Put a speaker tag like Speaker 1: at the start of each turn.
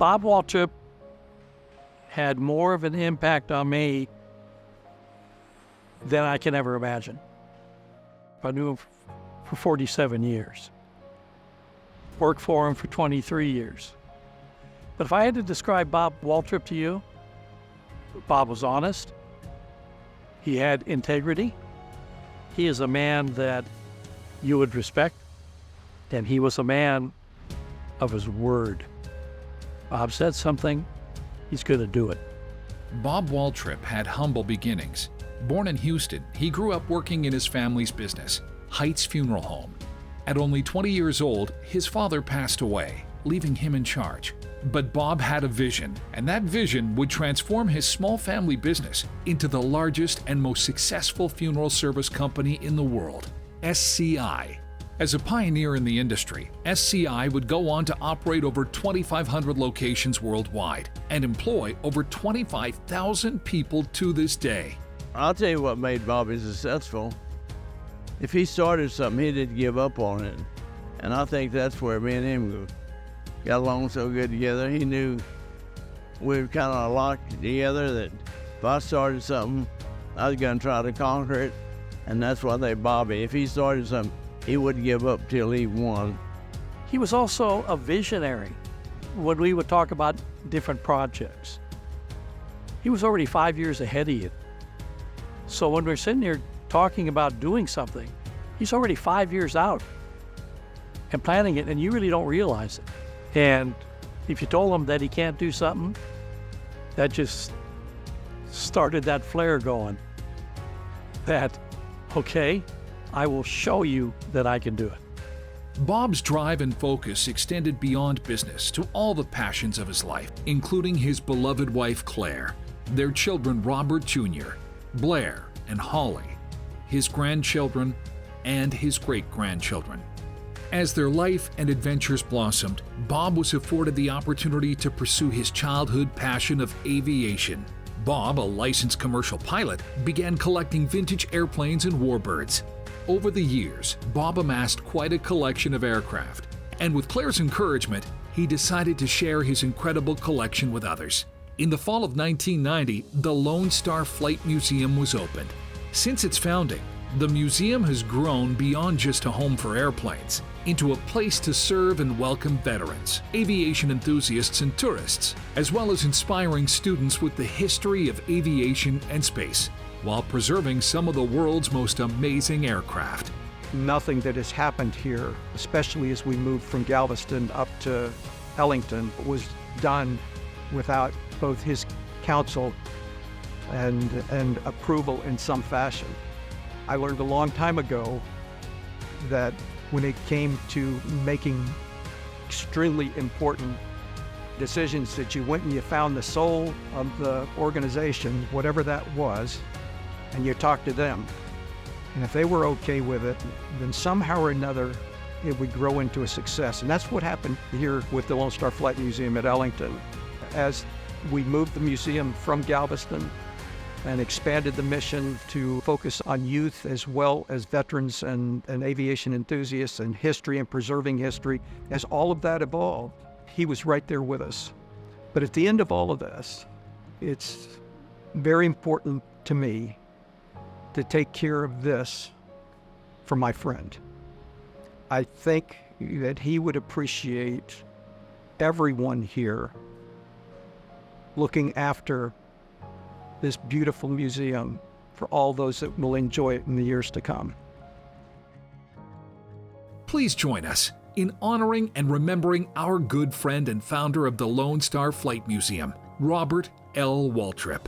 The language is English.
Speaker 1: Bob Waltrip had more of an impact on me than I can ever imagine. I knew him for 47 years. Worked for him for 23 years. But if I had to describe Bob Waltrip to you, Bob was honest. He had integrity. He is a man that you would respect, and he was a man of his word. Bob said something, he's going to do it.
Speaker 2: Bob Waltrip had humble beginnings. Born in Houston, he grew up working in his family's business, Heights Funeral Home. At only 20 years old, his father passed away, leaving him in charge. But Bob had a vision, and that vision would transform his small family business into the largest and most successful funeral service company in the world, SCI. As a pioneer in the industry, SCI would go on to operate over 2,500 locations worldwide and employ over 25,000 people to this day.
Speaker 3: I'll tell you what made Bobby successful. If he started something, he didn't give up on it. And I think that's where me and him got along so good together. He knew we were kind of locked together that if I started something, I was going to try to conquer it. And that's why they Bobby. If he started something, he wouldn't give up till he won.
Speaker 1: He was also a visionary when we would talk about different projects. He was already 5 years ahead of you. So when we're sitting here talking about doing something, he's already 5 years out and planning it, and you really don't realize it. And if you told him that he can't do something, that just started that flare going. That, okay, I will show you that I can do it.
Speaker 2: Bob's drive and focus extended beyond business to all the passions of his life, including his beloved wife Claire, their children Robert Jr., Blair, and Holly, his grandchildren, and his great-grandchildren. As their life and adventures blossomed, Bob was afforded the opportunity to pursue his childhood passion of aviation. Bob, a licensed commercial pilot, began collecting vintage airplanes and warbirds. Over the years, Bob amassed quite a collection of aircraft, and with Claire's encouragement, he decided to share his incredible collection with others. In the fall of 1990, the Lone Star Flight Museum was opened. Since its founding, the museum has grown beyond just a home for airplanes into a place to serve and welcome veterans, aviation enthusiasts, and tourists, as well as inspiring students with the history of aviation and space, while preserving some of the world's most amazing aircraft.
Speaker 4: Nothing that has happened here, especially as we moved from Galveston up to Ellington, was done without both his counsel and approval in some fashion. I learned a long time ago that when it came to making extremely important decisions, that you went and you found the soul of the organization, whatever that was, and you talked to them. And if they were okay with it, then somehow or another it would grow into a success. And that's what happened here with the Lone Star Flight Museum at Ellington. As we moved the museum from Galveston and expanded the mission to focus on youth as well as veterans and aviation enthusiasts and history and preserving history, as all of that evolved, he was right there with us. But at the end of all of this, it's very important to me to take care of this for my friend. I think that he would appreciate everyone here looking after this beautiful museum for all those that will enjoy it in the years to come.
Speaker 2: Please join us in honoring and remembering our good friend and founder of the Lone Star Flight Museum, Robert L. Waltrip.